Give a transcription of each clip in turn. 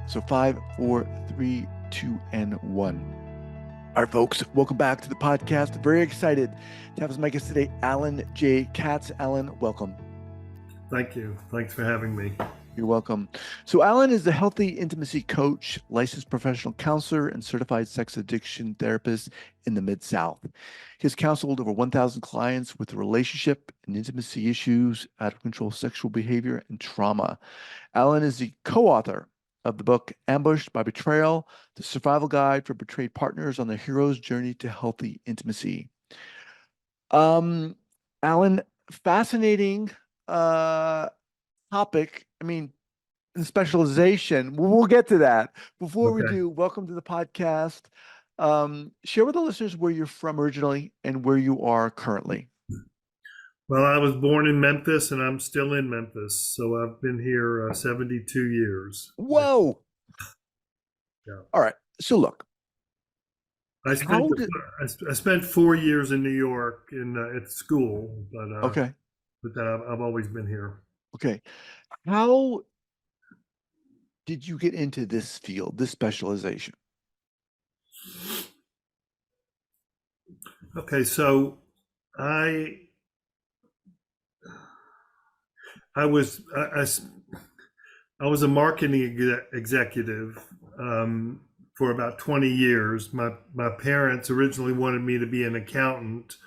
So 5, 4, 3, 2, and 1. All right, folks, welcome back to the podcast. Very excited to have as my guest today, Allan J. Katz. Allan, welcome. Thank you. Thanks for having me. You're welcome. So Allan is a healthy intimacy coach, licensed professional counselor, and certified sex addiction therapist in the Mid-South. He has counseled over 1,000 clients with relationship and intimacy issues, out of control sexual behavior, and trauma. Allan is the co-author of the book Ambushed by Betrayal, the survival guide for betrayed partners on the hero's journey to healthy intimacy. Allan, fascinating topic. I mean, specialization. We'll get to that. Before we Okay. do, welcome to the podcast. Share with the listeners where you're from originally and where you are currently. Well, I was born in Memphis and I'm still in Memphis. So I've been here 72 years. Whoa. Yeah. All right. So look, I spent 4 years in New York at school, okay. but then I've always been here. Okay. How did you get into this field, this specialization? Okay, so I was a marketing executive for about 20 years. My parents originally wanted me to be an accountant,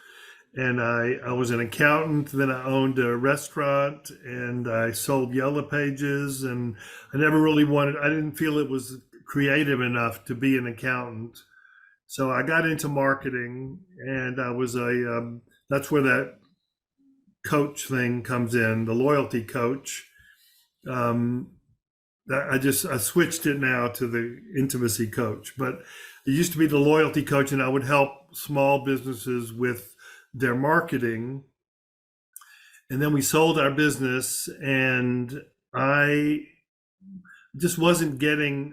and I was an accountant. Then I owned a restaurant and I sold Yellow Pages, and I didn't feel it was creative enough to be an accountant. So I got into marketing, and I was that's where that coach thing comes in, the loyalty coach. I switched it now to the intimacy coach, but it used to be the loyalty coach, and I would help small businesses with their marketing. And then we sold our business, and I just wasn't feeling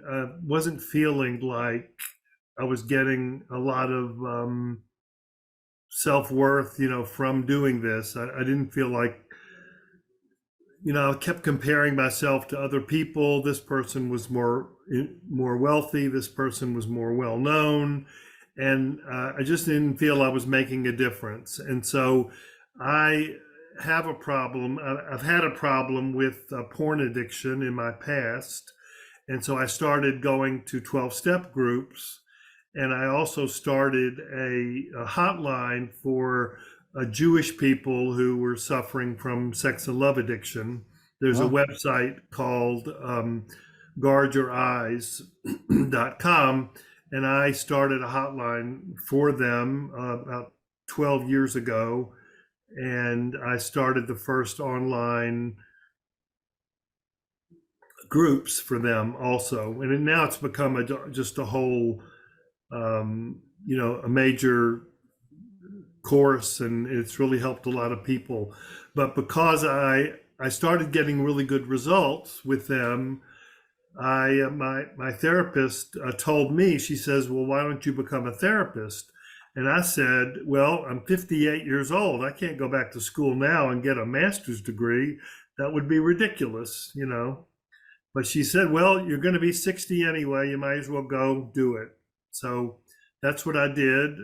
like I was getting a lot of self-worth, from doing this. I didn't feel like, I kept comparing myself to other people. This person was more wealthy. This person was more well-known. And I just didn't feel I was making a difference. And so I have a problem. I've had a problem with porn addiction in my past. And so I started going to 12-step groups. And I also started a hotline for Jewish people who were suffering from sex and love addiction. There's a website called guardyoureyes.com, and I started a hotline for them about 12 years ago. And I started the first online groups for them also. And now it's become just a whole a major course, and it's really helped a lot of people. But because I started getting really good results with them, my therapist told me, she says, well, why don't you become a therapist? And I said, well, I'm 58 years old. I can't go back to school now and get a master's degree. That would be ridiculous, But she said, well, you're going to be 60 anyway. You might as well go do it. So that's what I did.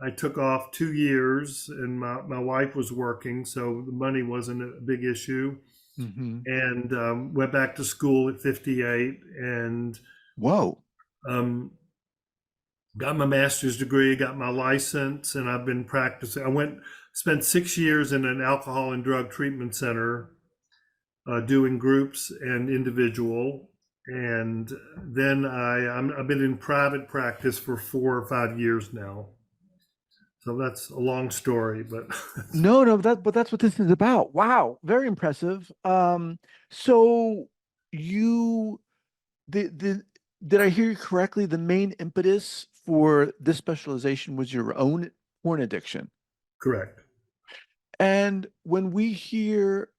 I took off 2 years, and my wife was working, so the money wasn't a big issue. Mm-hmm. And went back to school at 58, and got my master's degree, got my license, and I've been practicing. Spent 6 years in an alcohol and drug treatment center, doing groups and individual. And then I've been in private practice for 4 or 5 years now. So that's a long story, but no, but that's what this is about. Wow, very impressive. So did I hear you correctly? The main impetus for this specialization was your own porn addiction. Correct. And when we hear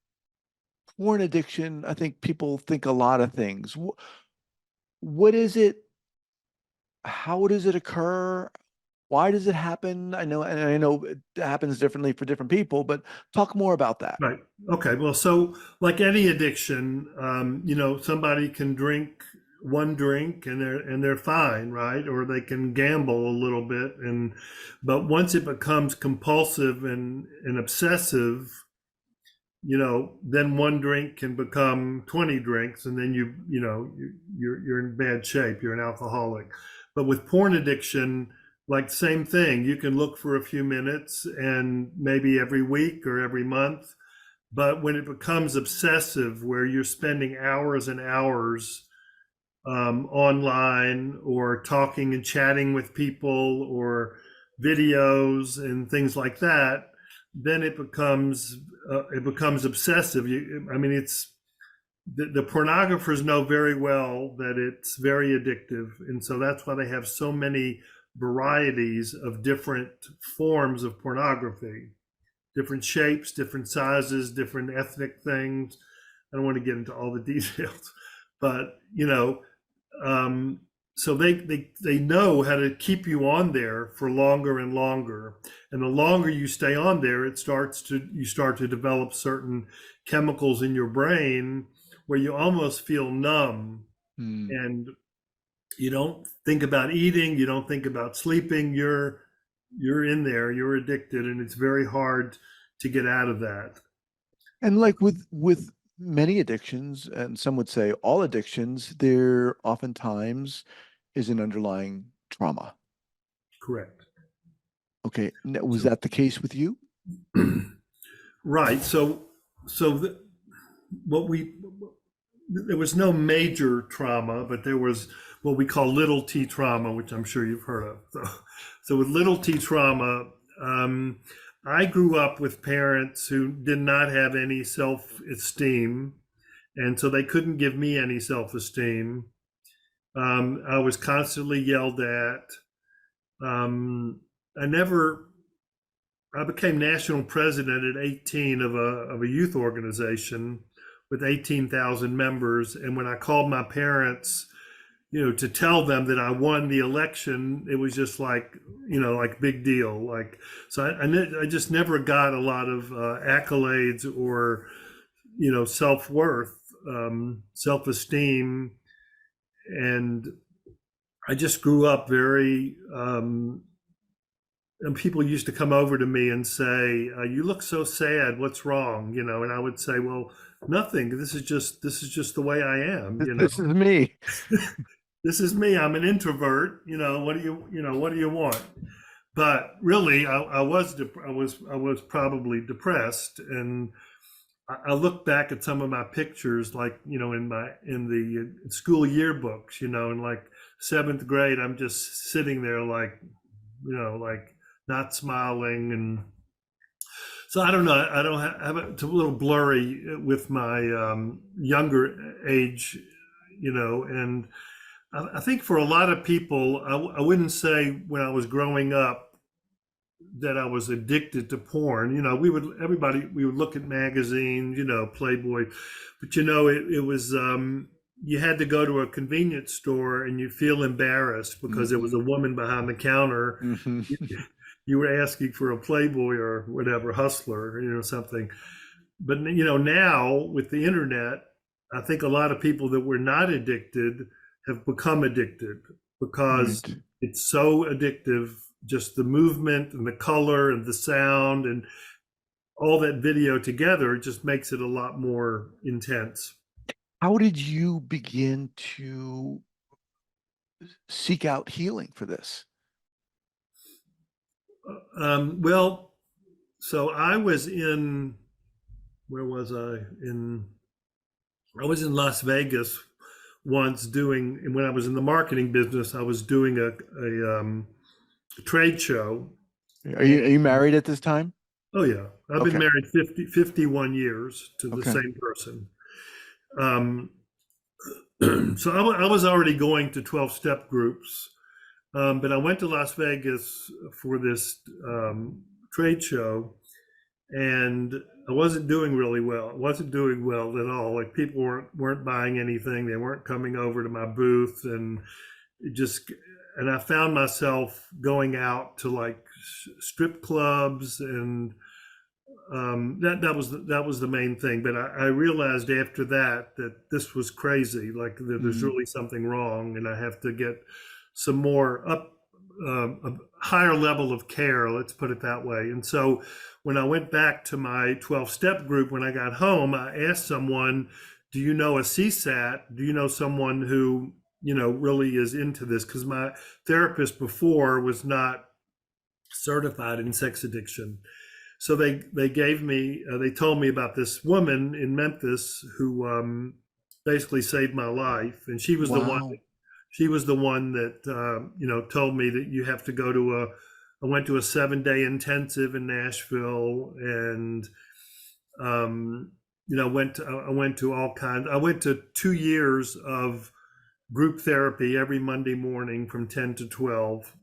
porn addiction, I think people think a lot of things. What is it? How does it occur? Why does it happen? I know it happens differently for different people, but talk more about that. Right. Okay. Well, so like any addiction, somebody can drink one drink and they're fine, right? Or they can gamble a little bit, but once it becomes compulsive and obsessive, then one drink can become 20 drinks, and then you're in bad shape. You're an alcoholic. But with porn addiction, like same thing. You can look for a few minutes, and maybe every week or every month. But when it becomes obsessive, where you're spending hours and hours online or talking and chatting with people or videos and things like that, then it becomes obsessive. I mean, it's the pornographers know very well that it's very addictive, and so that's why they have so many varieties of different forms of pornography, different shapes, different sizes, different ethnic things. I don't want to get into all the details, but so they know how to keep you on there for longer and longer, and the longer you stay on there, you start to develop certain chemicals in your brain where you almost feel numb, Hmm. and you don't think about eating, you don't think about sleeping. You're in there, you're addicted, and it's very hard to get out of that. And like with many addictions, and some would say all addictions, there oftentimes is an underlying trauma. Correct. Okay, was So that the case with you? right. So what we there was no major trauma, but there was what we call little t trauma, which I'm sure you've heard of. So with little t trauma, I grew up with parents who did not have any self esteem, and so they couldn't give me any self esteem. I was constantly yelled at. Um, I never. I became national president at 18 of a youth organization with 18,000 members. And when I called my parents, to tell them that I won the election, it was just like, like big deal. Like, so I just never got a lot of accolades or, self worth, self esteem. And I just grew up very, and people used to come over to me and say, "You look so sad. What's wrong?" And I would say, "Well, nothing. This is just the way I am. This is me. This is me. I'm an introvert. What do you want?" But really, I was probably depressed, and I look back at some of my pictures, like in the school yearbooks, in like seventh grade, I'm just sitting there like not smiling, and so I don't know. I don't have it's a little blurry with my younger age, and I think for a lot of people, I wouldn't say when I was growing up that I was addicted to porn. We would look at magazines, Playboy, but it was you had to go to a convenience store and you feel embarrassed because there was a Hmm. woman behind the counter. Hmm. You were asking for a Playboy or whatever, Hustler, something. But now with the internet, I think a lot of people that were not addicted have become addicted because Right. it's so addictive. Just the movement and the color and the sound and all that video together just makes it a lot more intense. How did you begin to seek out healing for this? Well, so I was in, where was I? I was in Las Vegas once and when I was in the marketing business, I was doing a trade show. Are And, you married at this time? oh, yeah, I've been Okay. married 51 years to the Okay. same person. Um, so I was already going to 12-step groups, but I went to Las Vegas for this trade show, and I wasn't doing really well. I wasn't doing well at all. Like people weren't buying anything. They weren't coming over to my booth, and it just and I found myself going out to like strip clubs, and that was the main thing. But I realized after that that this was crazy. Like there's Mm. really something wrong, and I have to get some more a higher level of care. Let's put it that way. And so when I went back to my 12-step group when I got home, I asked someone, "Do you know a CSAT? Do you know someone who really is into this?" Because my therapist before was not certified in sex addiction. So they told me about this woman in Memphis who basically saved my life, and Wow. she was the one that told me that you have to go to a. I went to a 7-day intensive in Nashville, and I went to all kinds. I went to 2 years of group therapy every Monday morning from 10 to 12,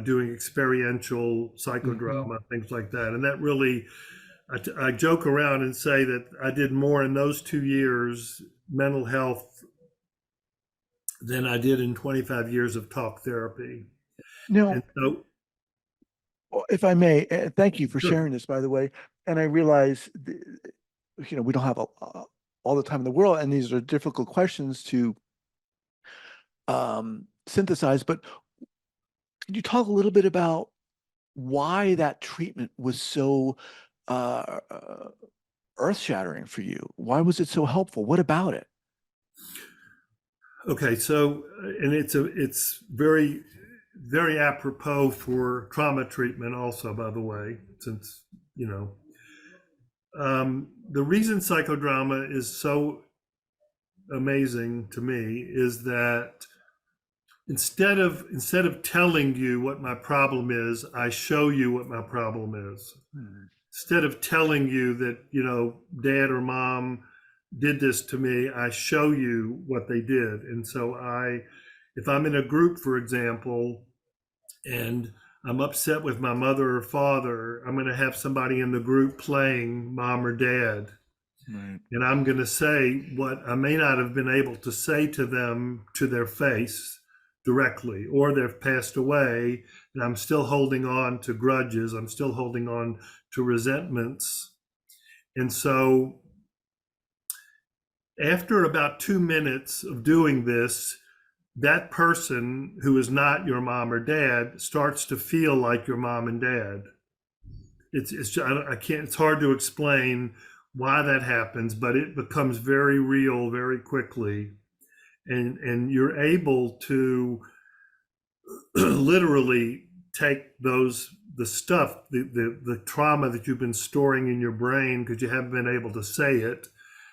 doing experiential Hmm. psychodrama, things like that. And that really, I joke around and say that I did more in those 2 years, mental health, than I did in 25 years of talk therapy. Now, And so, if I may, thank you for sure. sharing this, by the way. And I realize, we don't have all the time in the world, and these are difficult questions to synthesize. But could you talk a little bit about why that treatment was so uh, earth-shattering for you? Why was it so helpful? What about it? Okay, so and it's very very apropos for trauma treatment also, by the way, since you know the reason psychodrama is so amazing to me is that instead of telling you what my problem is, I show you what my problem is. Hmm. Instead of telling you that dad or mom did this to me, I show you what they did. And so if I'm in a group, for example, and I'm upset with my mother or father, I'm going to have somebody in the group playing mom or dad, Right. and I'm going to say what I may not have been able to say to them to their face directly, or they've passed away, and I'm still holding on to grudges. I'm still holding on to resentments. And so, after about 2 minutes of doing this, that person who is not your mom or dad starts to feel like your mom and dad. It's just, I can't. It's hard to explain why that happens, but it becomes very real very quickly, and you're able to literally take the stuff, the trauma that you've been storing in your brain because you haven't been able to say it.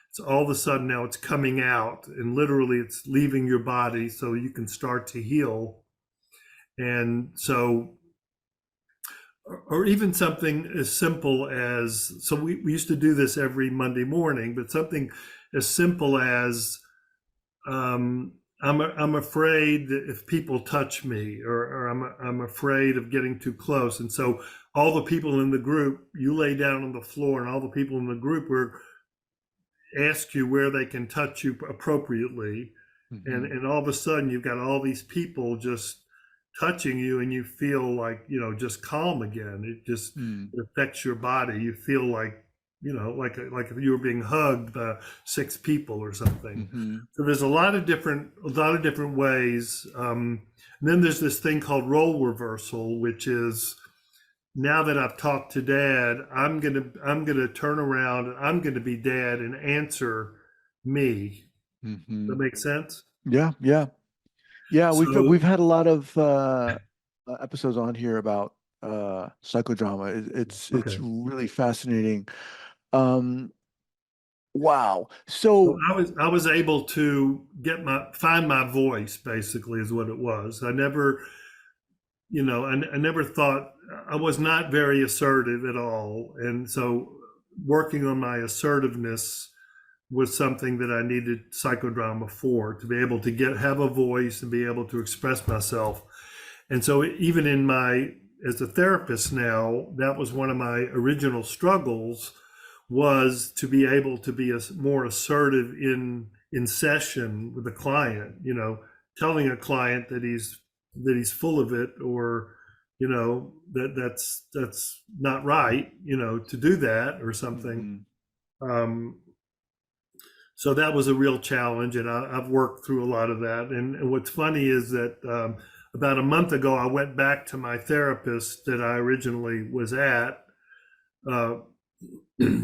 It's all of a sudden now it's coming out, and literally it's leaving your body so you can start to heal. And so, or even something as simple as, so we used to do this every Monday morning, but something as simple as, I'm afraid that if people touch me, or I'm afraid of getting too close. And so all the people in the group, you lay down on the floor, and all the people in the group were ask you where they can touch you appropriately. and Hmm. and all of a sudden you've got all these people just touching you, and you feel like just calm again. Hmm. It affects your body. You feel like like if you were being hugged by 6 people or something. Hmm. So there's a lot of different ways. And then there's this thing called role reversal, which is, now that I've talked to dad, I'm gonna turn around, and I'm gonna be dad and answer me. Hmm. That makes sense. Yeah, yeah, yeah. We've So had a lot of episodes on here about psychodrama. It's okay. really fascinating. Um, wow. So So, I was able to find my voice, basically, is what it was. I never thought, I was not very assertive at all. And so working on my assertiveness was something that I needed psychodrama for, to be able to have a voice and be able to express myself. And so even as a therapist now, that was one of my original struggles, was to be able to be more assertive in session with a client, telling a client that he's that he's full of it, or that's not right, to do that or something. Hmm. Um, so that was a real challenge, and I've worked through a lot of that. And what's funny is that about a month ago, I went back to my therapist that I originally was at, uh,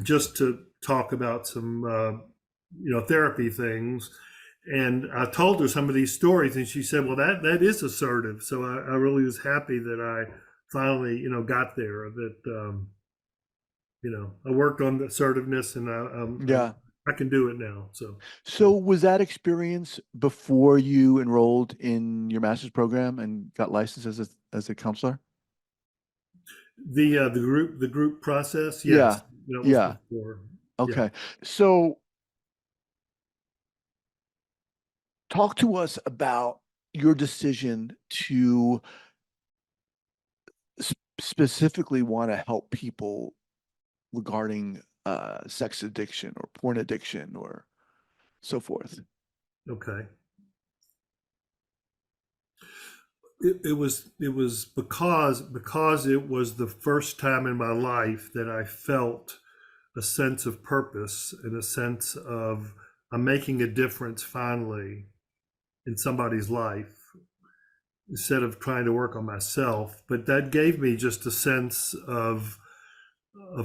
just to talk about some therapy things. And I told her some of these stories, and she said, "Well, that is assertive." So I really was happy that I finally got there. That I worked on the assertiveness, and Yeah. I can do it now. So So was that experience before you enrolled in your master's program and got licensed as a counselor? the group process, yes, Yeah. that was Yeah. before. Yeah. Okay. So talk to us about your decision to specifically want to help people regarding sex addiction or porn addiction or so forth. Okay. It was because it was the first time in my life that I felt a sense of purpose and a sense of I'm making a difference finally in somebody's life instead of trying to work on myself. But that gave me just a sense of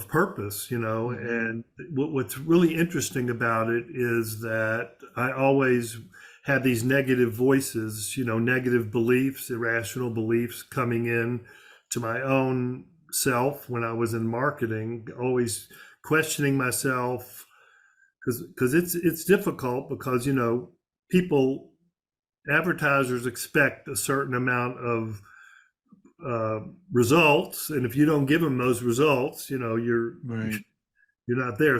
purpose, Hmm. and what's really interesting about it is that I always had these negative voices, negative beliefs, irrational beliefs coming in to my own self when I was in marketing, always questioning myself, because it's difficult, because people, advertisers expect a certain amount of uh, results, and if you don't give them those results, Right. you're not there.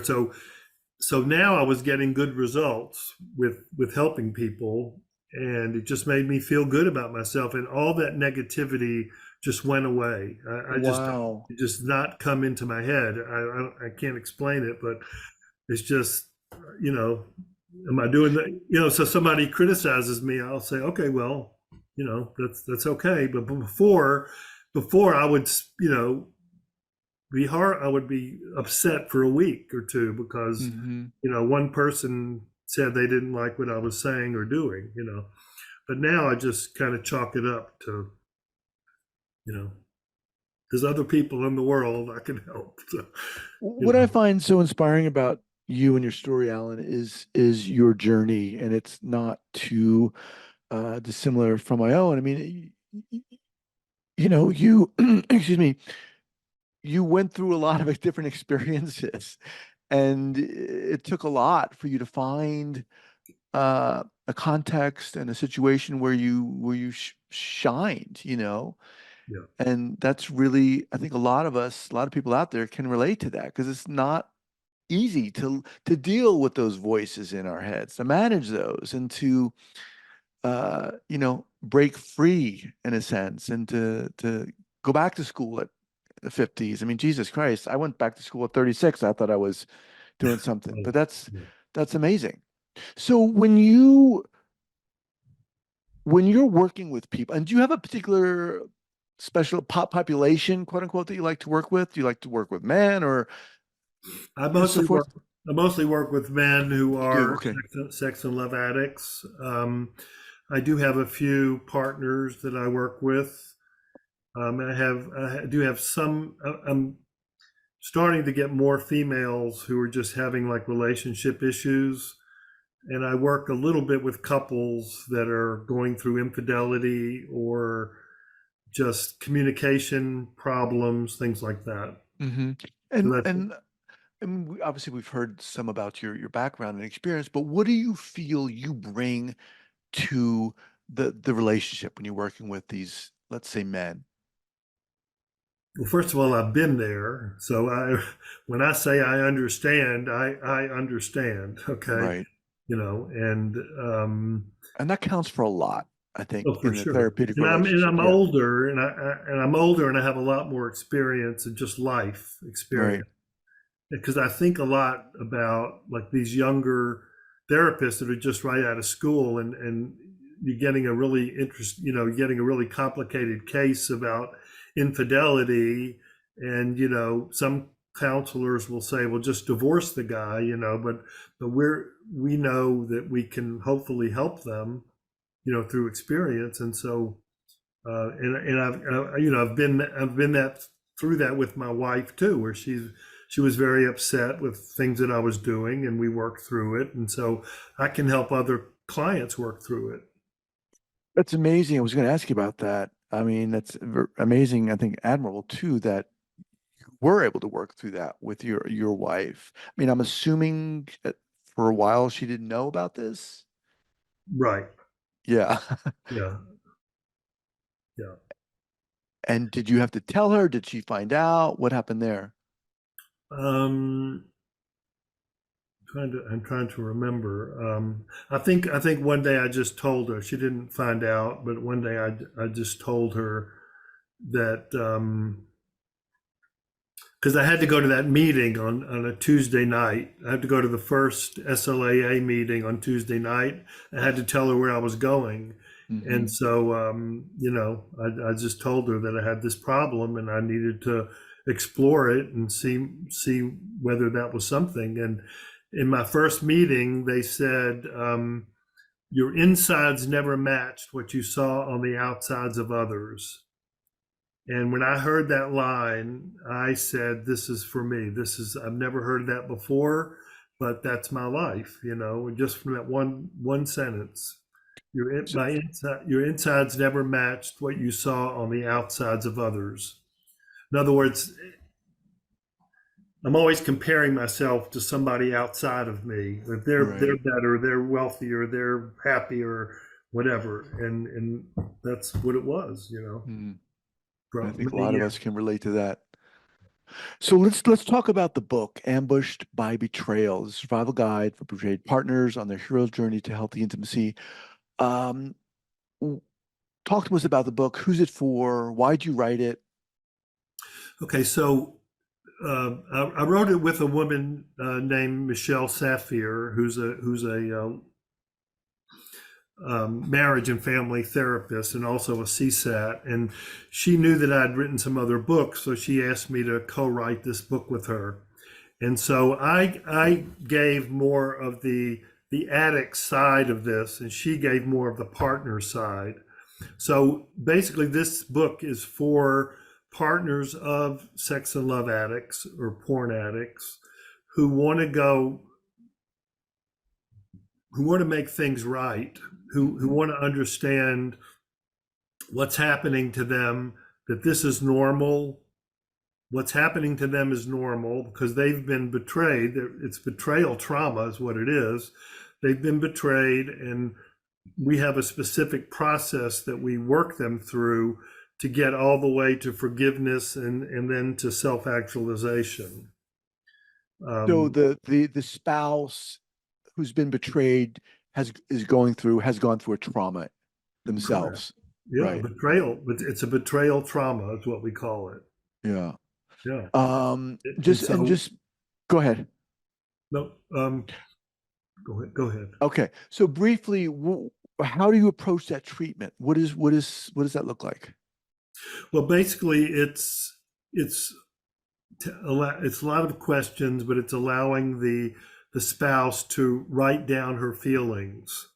So now I was getting good results with helping people, and it just made me feel good about myself, and all that negativity just went away. I just Wow. it just not come into my head. I can't explain it, but it's just, you know am I doing that? So somebody criticizes me, I'll say, okay, well, that's okay. But before I would, be hard. I would be upset for a week or two because Hmm. one person said they didn't like what I was saying or doing. But now I just kind of chalk it up to, you know there's other people in the world I can help. So, you What I know. find so inspiring about you and your story, Alan, is your journey, and it's not too dissimilar from my own. I mean, you excuse me, you went through a lot of different experiences, and it took a lot for you to find a context and a situation where you shined, Yeah. and that's really, I think a lot of people out there can relate to that because it's not easy to deal with those voices in our heads, to manage those, and to break free in a sense, and to go back to school at the 50s. I mean, Jesus Christ, I went back to school at 36. I thought I was doing something, Oh, but that's yeah. that's amazing. So when you're working with people, and do you have a particular special population, quote unquote, that you like to work with? Do you like to work with men or I so mostly forth? work. I mostly work with men who You do, are okay. sex and love addicts. I do have a few partners that I work with. I do have some. I'm starting to get more females who are just having like relationship issues, and I work a little bit with couples that are going through infidelity or just communication problems, things like that. Hmm. So And that's and and obviously we've heard some about your background and experience, but what do you feel you bring to the relationship when you're working with these, let's say, men? Well, first of all, I've been there. So when I say I understand, I understand. Okay. Right. And And that counts for a lot, I think, oh, for in the sure. therapeutic And I'm and relationship. I'm Yeah. older, and I'm older, and I have a lot more experience and just life Right. experience, because I think a lot about like these younger therapists that are just right out of school, and you're getting a really getting a really complicated case about infidelity, and some counselors will say, well, just divorce the guy, but we know that we can hopefully help them, through experience. And so and I've been that through that with my wife too, where she was very upset with things that I was doing, and we worked through it. And so I can help other clients work through it. That's amazing. I was going to ask you about that. I mean, that's amazing. I think admirable too that you were able to work through that with your wife. I mean, I'm assuming that for a while she didn't know about this. Right. Yeah. Yeah. Yeah. And did you have to tell her? Did she find out? What happened there? Um, I'm trying to remember. I think one day I just told her. She didn't find out, but one day I just told her that, because I had to go to that meeting on a Tuesday night. I had to go to the first SLAA meeting on Tuesday night. I had to tell her where I was going. And Hmm. so, I just told her that I had this problem and I needed to explore it and see whether that was something. And in my first meeting, they said, your insides never matched what you saw on the outsides of others. And when I heard that line, I said, this is for me. I've never heard that before, but that's my life, just from that one sentence. So, Your insides never matched what you saw on the outsides of others. In other words, I'm always comparing myself to somebody outside of me. If they're right. better, they're wealthier, they're happier, whatever. And that's what it was. Hmm. I From think a many lot of years. us can relate to that. So let's talk about the book, Ambushed by Betrayal, the survival guide for betrayed partners on their hero's journey to healthy intimacy. Um, w- Talk to us about the book. Who's it for? Why'd you write it? Okay, so I wrote it with a woman named Michelle Saphir, who's a marriage and family therapist and also a CSAT. And she knew that I'd written some other books, so she asked me to co-write this book with her. And so I gave more of the addict side of this, and she gave more of the partner side. So basically, this book is for partners of sex and love addicts or porn addicts who want to go, who want to make things right, who Mhm. want to understand what's happening to them, that this is normal. What's happening to them is normal because they've been betrayed. It's betrayal trauma, is what it is. They've been betrayed, and we have a specific process that we work them through to get all the way to forgiveness and then to self actualization. So Um, the spouse who's been betrayed has gone through a trauma correct. themselves, Yeah, right? betrayal. But it's a betrayal trauma, is what we call it. Yeah. Yeah. And so, Just go ahead. no, go ahead. Go ahead. Okay. So briefly, how do you approach that treatment? What does that look like? Well, basically, it's it's a lot of questions, but it's allowing the spouse to write down her feelings,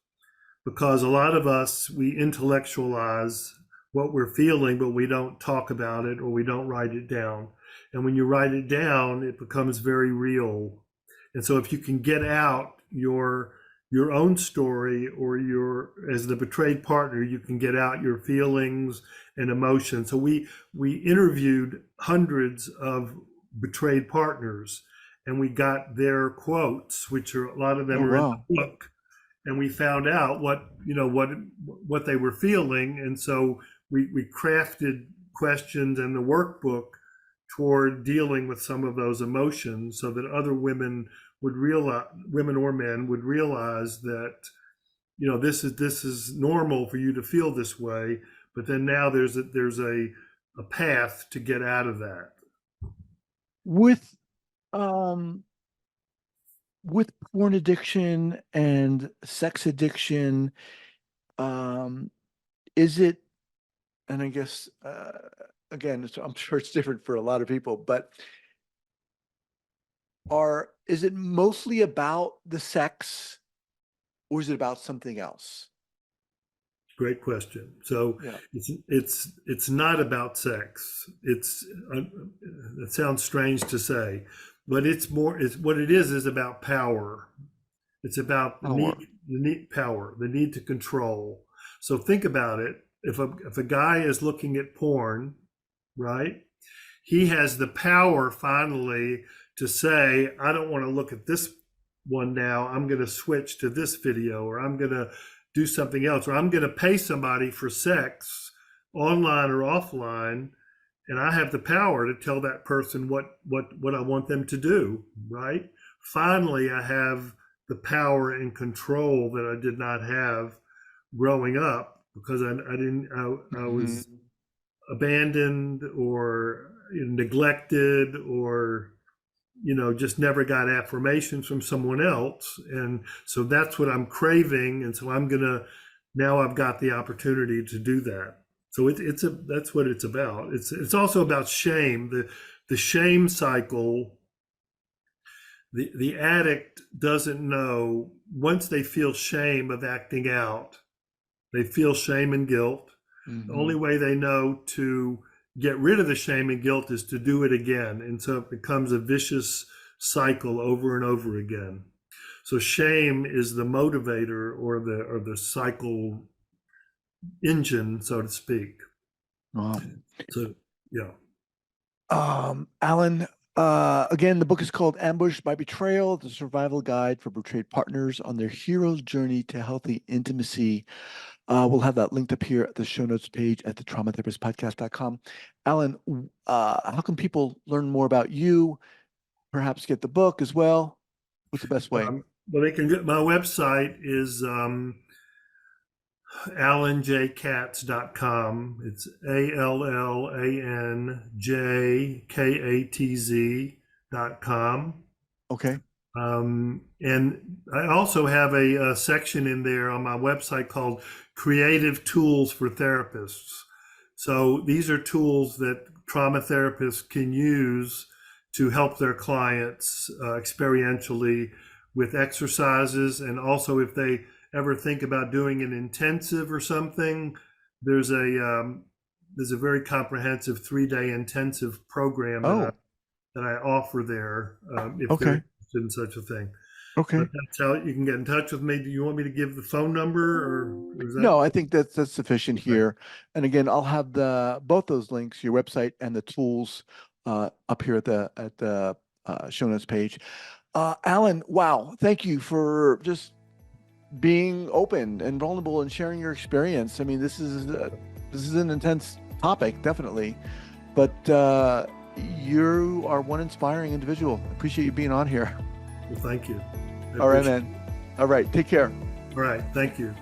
because a lot of us, we intellectualize what we're feeling, but we don't talk about it or we don't write it down. And when you write it down, it becomes very real. And so if you can get out your own story, or your, as the betrayed partner, you can get out your feelings and emotions. So we interviewed hundreds of betrayed partners, and we got their quotes, which are, a lot of Oh, them are in wow. the book, and we found out what they were feeling. And so we crafted questions in the workbook toward dealing with some of those emotions, so that other women would realize, women or men would realize that, this is normal for you to feel this way, but then now there's a path to get out of that. With um with porn addiction and sex addiction, Um, is it, and I guess, again, I'm sure it's different for a lot of people, but is it mostly about the sex or is it about something else? Great question. So Yeah. it's not about sex. It sounds strange to say, but it's more. It's what it is about power. It's about Power. the need power, the need to control. So think about it. If a guy is looking at porn, right? He has the power finally to say, I don't want to look at this one now. I'm going to switch to this video, or I'm going to do something else, or I'm going to pay somebody for sex online or offline. And I have the power to tell that person what I want them to do, right? Finally, I have the power and control that I did not have growing up because I was Mhm. abandoned or neglected or just never got affirmations from someone else, and so that's what I'm craving, and so now I've got the opportunity to do that. So that's what it's about. It's also about shame, the shame cycle. The addict doesn't know, once they feel shame of acting out, they feel shame and guilt. The only Mhm. way they know to get rid of the shame and guilt is to do it again. And so it becomes a vicious cycle over and over again. So shame is the motivator or the cycle engine, so to speak. Wow. So yeah. Allan, again, the book is called Ambushed by Betrayal, the survival guide for betrayed partners on their hero's journey to healthy intimacy. We'll have that linked up here at the show notes page at the traumatherapistpodcast.com. Allan, how can people learn more about you, perhaps get the book as well? What's the best way? Well, they can get my website is allanjkatz.com. It's ALLANJKATZ.com. Okay. And I also have a section in there on my website called Creative Tools for Therapists. So these are tools that trauma therapists can use to help their clients experientially with exercises. And also, if they ever think about doing an intensive or something, there's a very comprehensive 3-day intensive program Oh, that I offer there if they're okay. interested in such a thing. But Okay. that's how you can get in touch with me. Do you want me to give the phone number, or is that No, I think that's sufficient okay? here. And again, I'll have the both those links, your website and the tools, up here at the show notes page. Allan, wow, thank you for just being open and vulnerable and sharing your experience. I mean, this is an intense topic, definitely, but you are one inspiring individual. I appreciate you being on here. Well, thank you. I All right, appreciate man. All right, take care. it. All right. Thank you.